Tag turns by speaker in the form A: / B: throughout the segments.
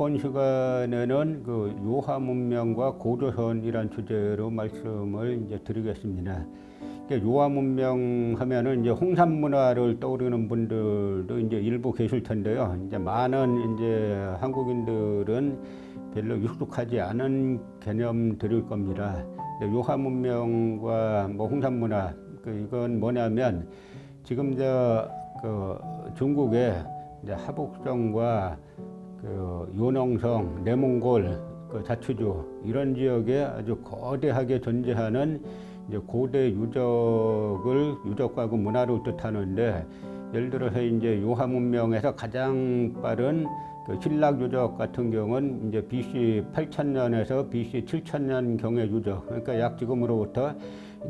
A: 이번 시간에는 그 요하 문명과 고조선이란 주제로 말씀을 이제 드리겠습니다. 요하 문명 하면은 이제 홍산 문화를 떠오르는 분들도 이제 일부 계실 텐데요. 이제 많은 이제 한국인들은 별로 익숙하지 않은 개념들일 겁니다. 요하 문명과 뭐 홍산 문화, 이건 뭐냐면 지금 그 중국의 이제 하북성과 그 요농성, 내몽골 그 자투주 이런 지역에 아주 거대하게 존재하는 이제 고대 유적과 그 문화를 뜻하는데, 예를 들어서 이제 요하 문명에서 가장 빠른 그 신락 유적 같은 경우는 이제 BC 8000년에서 BC 7000년 경의 유적, 그러니까 약 지금으로부터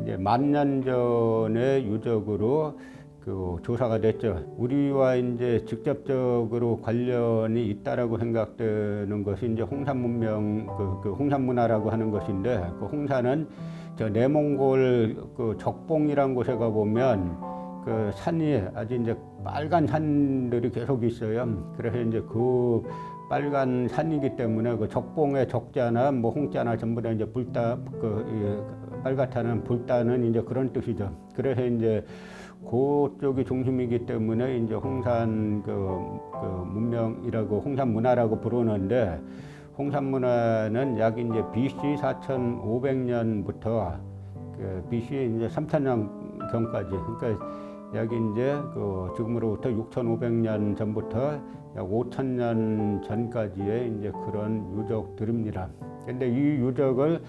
A: 이제 10,000년 전의 유적으로 그 조사가 됐죠. 우리와 이제 직접적으로 관련이 있다라고 생각되는 것이 이제 홍산 문명, 그 홍산 문화라고 하는 것인데, 그 홍산은 저 내몽골 그 적봉이란 곳에 가 보면 그 산이 아주 이제 빨간 산들이 계속 있어요. 그래서 이제 그 빨간 산이기 때문에 그 적봉의 적자나 뭐 홍자나 전부 다 이제 빨갛다는 불다는 이제 그런 뜻이죠. 그래서 이제 그쪽이 중심이기 때문에 이제 홍산 그 문명이라고 홍산 문화라고 부르는데, 홍산 문화는 약 이제 BC 4,500년부터 그 BC 이제 3,000년 경까지, 그러니까 약 이제 그 지금으로부터 6,500년 전부터 약 5,000년 전까지의 이제 그런 유적들입니다. 근데 이 유적을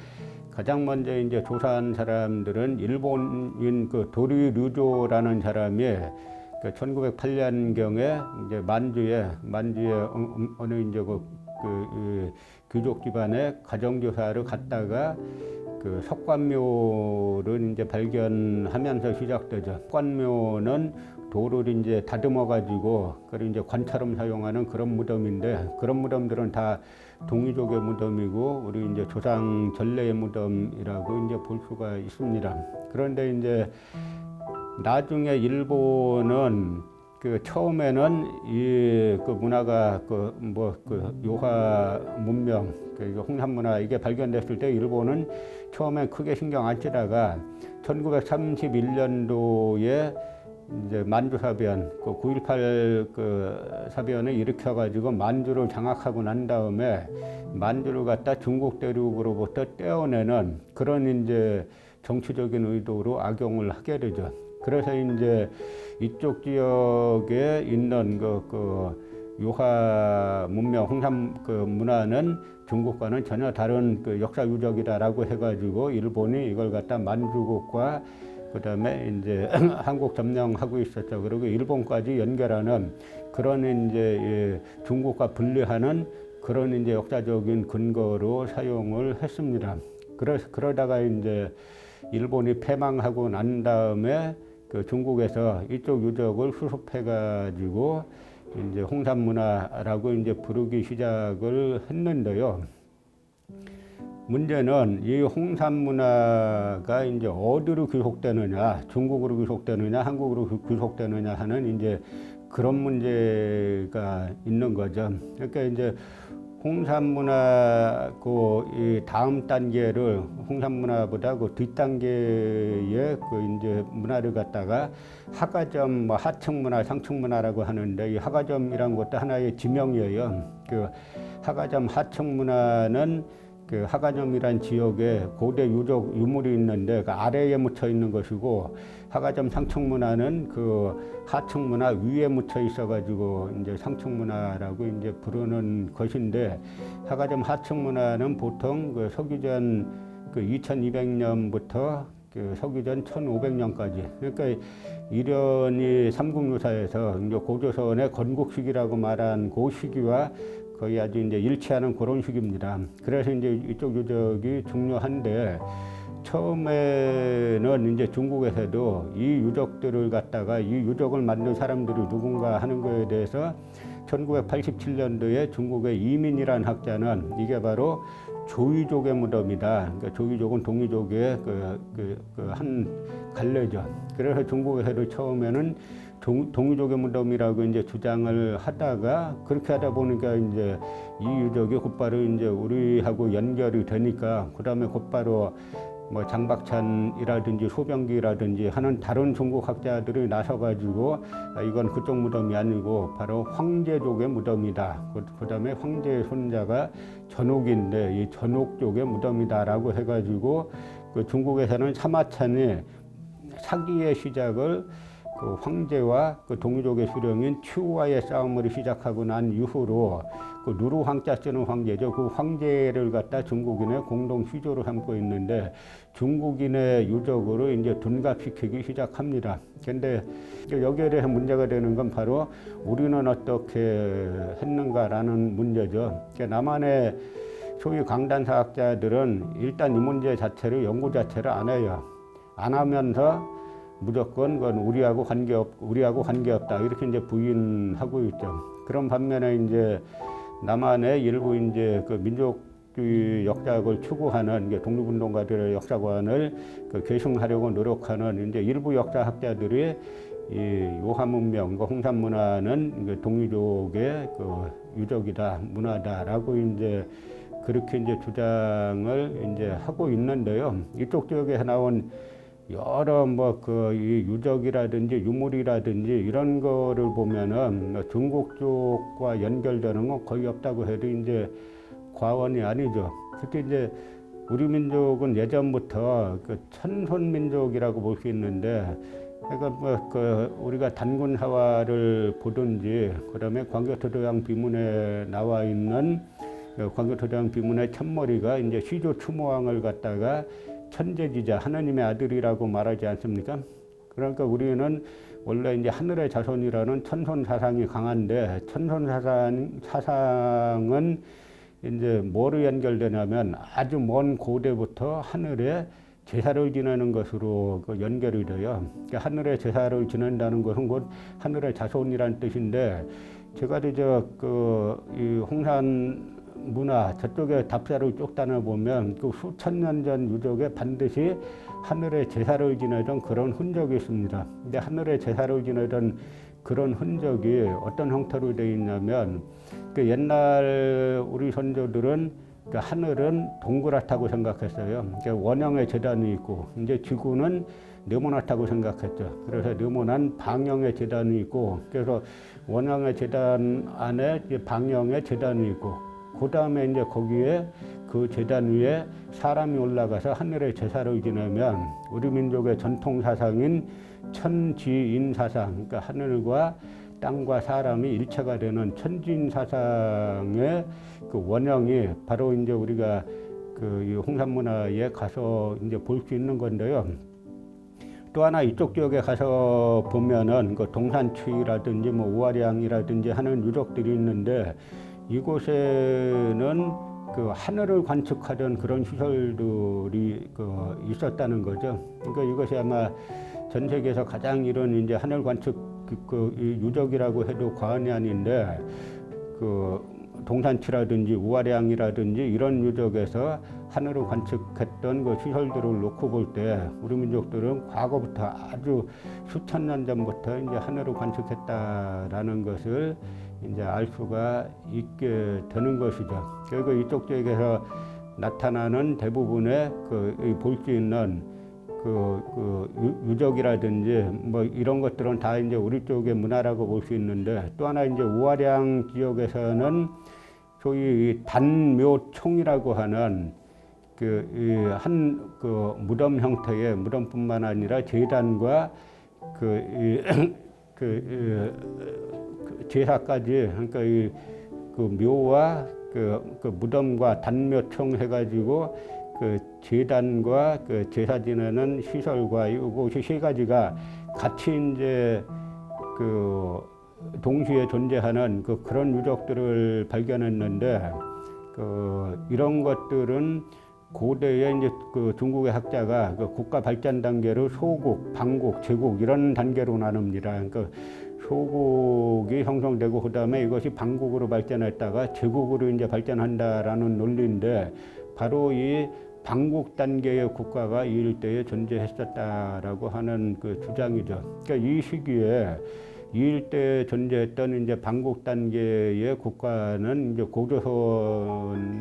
A: 가장 먼저 이제 조사한 사람들은 일본인 그 도리류조라는 사람이 그 1908년경에 이제 만주에 어느 이제 그 귀족 집안의 가정조사를 갔다가 그 석관묘를 이제 발견하면서 시작되죠. 석관묘는 돌을 이제 다듬어 가지고 그걸 이제 관처럼 사용하는 그런 무덤인데, 그런 무덤들은 다 동이족의 무덤이고 우리 이제 조상 전래의 무덤이라고 이제 볼 수가 있습니다. 그런데 이제 나중에 일본은 그 처음에는 이 그 문화가 그 요하 문명, 그 홍산 문화 이게 발견됐을 때 일본은 처음엔 크게 신경 안 쓰다가 1931년도에 이제 만주 사변, 그 9.18 그 사변을 일으켜가지고 만주를 장악하고 난 다음에 만주를 갖다 중국 대륙으로부터 떼어내는 그런 이제 정치적인 의도로 악용을 하게 되죠. 그래서 이제 이쪽 지역에 있는 그 요하 문명, 홍산 그 문화는 중국과는 전혀 다른 그 역사 유적이다라고 해가지고 일본이 이걸 갖다 만주국과 그다음에 이제 한국 점령하고 있었죠. 그리고 일본까지 연결하는 그런 이제 중국과 분리하는 그런 이제 역사적인 근거로 사용을 했습니다. 그러다가 이제 일본이 패망하고 난 다음에 그 중국에서 이쪽 유적을 수습해가지고 이제 홍산 문화라고 이제 부르기 시작을 했는데요. 문제는 이 홍산 문화가 이제 어디로 귀속되느냐, 중국으로 귀속되느냐, 한국으로 귀속되느냐 하는 이제 그런 문제가 있는 거죠. 그러니까 이제 홍산 문화 이 다음 단계를 홍산 문화보다 그 뒷단계의 그 이제 문화를 갖다가 하가점, 뭐 하층 문화, 상층 문화라고 하는데, 이 하가점이란 것도 하나의 지명이에요. 그 하가점 하층 문화는 그 하가점이란 지역에 고대 유적 유물이 있는데 그 아래에 묻혀 있는 것이고, 하가점 상층 문화는 그 하층 문화 위에 묻혀 있어가지고 이제 상층 문화라고 이제 부르는 것인데, 하가점 하층 문화는 보통 그 서기전 그 2200년부터 그 서기전 1500년까지, 그러니까 이련이 삼국유사에서 이제 고조선의 건국시기라고 말한 그 시기와 거의 아주 이제 일치하는 그런 시기입니다. 그래서 이제 이쪽 유적이 중요한데, 처음에는 이제 중국에서도 이 유적들을 갖다가 이 유적을 만든 사람들이 누군가 하는 거에 대해서 1987년도에 중국의 이민이라는 학자는 이게 바로 조이족의 무덤이다. 그러니까 조이족은 동이족의 한 갈래죠. 그래서 중국에서도 처음에는 동유족의 무덤이라고 이제 주장을 하다가 그렇게 하다 보니까 이제 이 유적이 곧바로 이제 우리하고 연결이 되니까 그다음에 곧바로 뭐 장박찬이라든지 소병기라든지 하는 다른 중국 학자들이 나서가지고 이건 그쪽 무덤이 아니고 바로 황제족의 무덤이다. 그다음에 황제의 손자가 전옥인데 이 전옥족의 무덤이다라고 해가지고 그 중국에서는 사마찬이 사기의 시작을 그 황제와 그 동유족의 수령인 츄와의 싸움을 시작하고 난 이후로 그 누르 황자 쓰는 황제죠. 그 황제를 갖다 중국인의 공동 시조로 삼고 있는데 중국인의 유적으로 이제 둔갑시키기 시작합니다. 근데 여기에 대해서 문제가 되는 건 바로 우리는 어떻게 했는가라는 문제죠. 남한의 소위 강단사학자들은 일단 이 문제 자체를 연구 자체를 안 해요. 안 하면서 무조건 그건 우리하고 관계없다 이렇게 이제 부인하고 있죠. 그런 반면에 이제 남한의 일부 이제 그 민족주의 역사학을 추구하는 독립운동가들의 역사관을 그 계승하려고 노력하는 이제 일부 역사학자들이 이 요하문명, 홍산문화는 동유족의 그 유적이다, 문화다라고 이제 그렇게 이제 주장을 이제 하고 있는데요. 이쪽 지역에서 나온 여러 뭐 그 유적이라든지 유물이라든지 이런 거를 보면은 중국 쪽과 연결되는 건 거의 없다고 해도 이제 과언이 아니죠. 특히 이제 우리 민족은 예전부터 그 천손 민족이라고 볼 수 있는데, 그러니까 뭐 그 우리가 단군 하와를 보든지 그다음에 광교토대왕 비문에 나와 있는 광교토대왕 비문의 첫머리가 이제 시조 추모왕을 갖다가 천재지자 하나님의 아들이라고 말하지 않습니까? 그러니까 우리는 원래 이제 하늘의 자손이라는 천손 사상이 강한데 천손 사상은 이제 뭐로 연결되냐면 아주 먼 고대부터 하늘에 제사를 지내는 것으로 연결이 돼요. 그러니까 하늘에 제사를 지낸다는 것은 곧 하늘의 자손이란 뜻인데 제가 이제 이 홍산 문화 저쪽에 답사를 쭉 다녀보면 그 수천 년 전 유적에 반드시 하늘에 제사를 지내던 그런 흔적이 있습니다. 근데 하늘에 제사를 지내던 그런 흔적이 어떤 형태로 되어 있냐면 그 옛날 우리 선조들은 그 하늘은 동그랗다고 생각했어요. 그러니까 원형의 제단이 있고 이제 지구는 네모나다고 생각했죠. 그래서 네모난 방형의 제단이 있고 그래서 원형의 제단 안에 방형의 제단이 있고 그 다음에 이제 거기에 그 제단 위에 사람이 올라가서 하늘에 제사를 지내면 우리 민족의 전통 사상인 천지인 사상, 그러니까 하늘과 땅과 사람이 일체가 되는 천지인 사상의 그 원형이 바로 이제 우리가 그 홍산문화에 가서 이제 볼 수 있는 건데요. 또 하나 이쪽 지역에 가서 보면은 그 동산추이라든지 뭐 우아량이라든지 하는 유적들이 있는데 이곳에는 그 하늘을 관측하던 그런 시설들이 그 있었다는 거죠. 그러니까 이것이 아마 전 세계에서 가장 이런 이제 하늘 관측 그 유적이라고 해도 과언이 아닌데 그 동산치라든지 우아량이라든지 이런 유적에서 하늘을 관측했던 그 시설들을 놓고 볼 때 우리 민족들은 과거부터 아주 수천 년 전부터 이제 하늘을 관측했다라는 것을 이제 알 수가 있게 되는 것이죠. 그리고 이쪽 지역에서 나타나는 대부분의 그 볼 수 있는 유적이라든지 뭐 이런 것들은 다 이제 우리 쪽의 문화라고 볼 수 있는데 또 하나 이제 우아량 지역에서는 소위 단묘총이라고 하는 그 무덤 형태의 무덤뿐만 아니라 제단과 제사까지 그러니까 그 묘와 그 무덤과 단묘총 해가지고 그 제단과 그 제사 지내는 시설과 이것이 세 가지가 같이 이제 그 동시에 존재하는 그런 유적들을 발견했는데 이런 것들은 고대에 이제 그 중국의 학자가 그 국가 발전 단계를 소국, 방국, 제국 이런 단계로 나눕니다. 그러니까 소국이 형성되고 그다음에 이것이 방국으로 발전했다가 제국으로 이제 발전한다라는 논리인데 바로 이 방국 단계의 국가가 이 일대에 존재했었다라고 하는 그 주장이죠. 그러니까 이 시기에 이 일대에 존재했던 이제 반국 단계의 국가는 이제 고조선을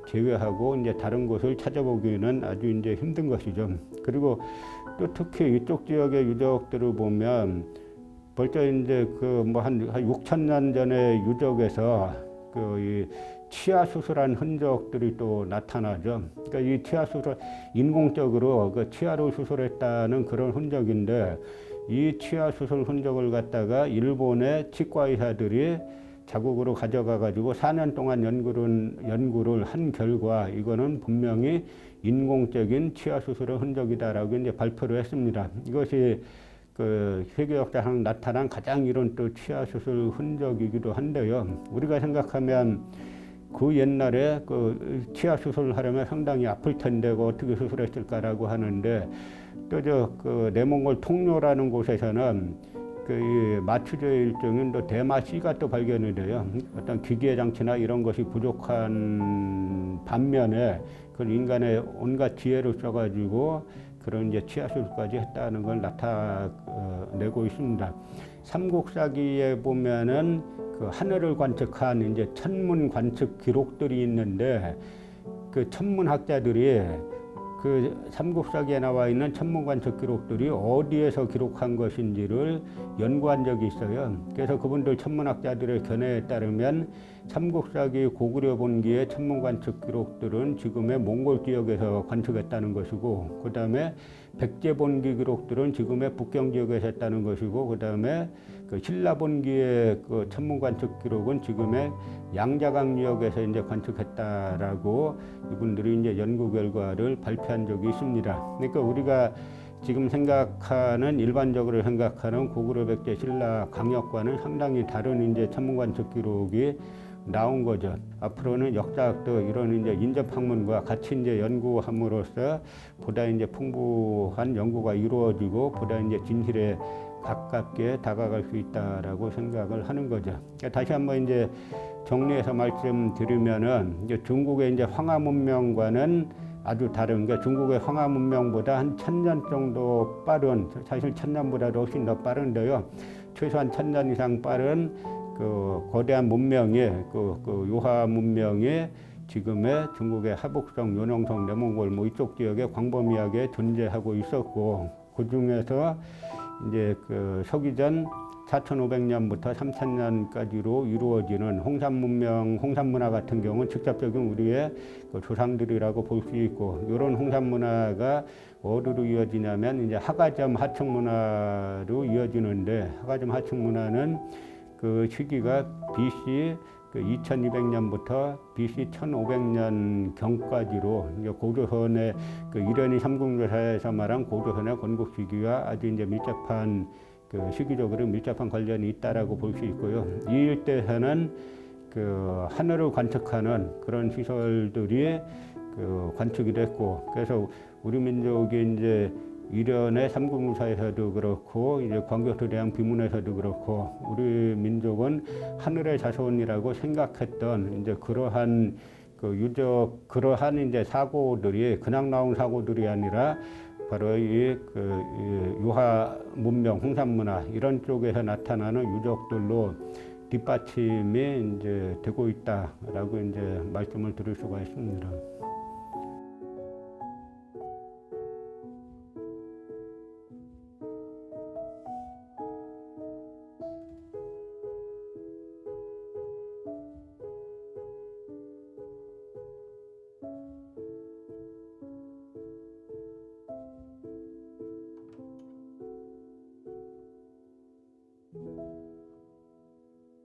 A: 제외하고 이제 다른 곳을 찾아보기는 아주 이제 힘든 것이죠. 그리고 또 특히 이쪽 지역의 유적들을 보면 벌써 이제 그 뭐 한 6천 년 전의 유적에서 그 이 치아 수술한 흔적들이 또 나타나죠. 그러니까 이 치아 수술 인공적으로 그 치아를 수술했다는 그런 흔적인데 이 치아 수술 흔적을 갖다가 일본의 치과 의사들이 자국으로 가져가 가지고 4년 동안 연구를 한 결과 이거는 분명히 인공적인 치아 수술의 흔적이다라고 이제 발표를 했습니다. 이것이 그 세계 역사상 나타난 가장 이런 또 치아 수술 흔적이기도 한데요. 우리가 생각하면 그 옛날에 그 치아 수술을 하려면 상당히 아플 텐데 어떻게 수술했을까라고 하는데 또 그 내몽골 통뇨라는 곳에서는 그 마취제 일종인 또 대마씨가 또 발견이 돼요. 어떤 기계 장치나 이런 것이 부족한 반면에 그 인간의 온갖 지혜를 써가지고 그런 이제 치아 수술까지 했다는 걸 나타내고 있습니다. 삼국사기에 보면은 그 하늘을 관측한 이제 천문 관측 기록들이 있는데 그 천문학자들이 그 삼국사기에 나와 있는 천문 관측 기록들이 어디에서 기록한 것인지를 연구한 적이 있어요. 그래서 그분들 천문학자들의 견해에 따르면 삼국사기 고구려 본기의 천문 관측 기록들은 지금의 몽골 지역에서 관측했다는 것이고, 그 다음에 백제 본기 기록들은 지금의 북경 지역에서 했다는 것이고, 그 다음에 그 신라 본기의 그 천문 관측 기록은 지금의 양자강 지역에서 이제 관측했다라고 이분들이 이제 연구 결과를 발표한 적이 있습니다. 그러니까 우리가 지금 생각하는 일반적으로 생각하는 고구려 백제 신라 강역과는 상당히 다른 이제 천문 관측 기록이 나온 거죠. 앞으로는 역사학도 이런 이제 인접학문과 같이 이제 연구함으로써 보다 이제 풍부한 연구가 이루어지고 보다 이제 진실에 가깝게 다가갈 수 있다라고 생각을 하는 거죠. 다시 한번 이제 정리해서 말씀드리면은 이제 중국의 이제 황하 문명과는 아주 다른 게 중국의 황하 문명보다 한 1000년 정도 빠른, 사실 1000년보다도 훨씬 더 빠른데요. 최소한 1000년 이상 빠른 그 거대한 문명이 그 요하 문명이 지금의 중국의 하북성, 요농성, 내몽골 뭐 이쪽 지역에 광범위하게 존재하고 있었고, 그 중에서 이제 그 서기전 4500년부터 3000년까지로 이루어지는 홍산 문명, 홍산 문화 같은 경우는 직접적인 우리의 그 조상들이라고 볼 수 있고, 이런 홍산 문화가 어디로 이어지냐면 이제 하가점 하층 문화로 이어지는데, 하가점 하층 문화는 그 시기가 BC 그 2200년부터 BC 1500년 경까지로 이제 고조선의 그 이련희 삼국유사에서 말한 고조선의 건국 시기가 아주 이제 밀접한 그 시기적으로 밀접한 관련이 있다라고 볼 수 있고요. 이 일대에서는 그 하늘을 관측하는 그런 시설들이 그 관측이 됐고, 그래서 우리 민족이 이제 이련의 삼국유사에서도 그렇고 이제 광교토대왕 비문에서도 그렇고 우리 민족은 하늘의 자손이라고 생각했던 이제 그러한 그 유적 그러한 이제 사고들이 그냥 나온 사고들이 아니라 바로 이 유화 문명, 홍산 문화 이런 쪽에서 나타나는 유적들로 뒷받침이 이제 되고 있다라고 이제 말씀을 드릴 수가 있습니다.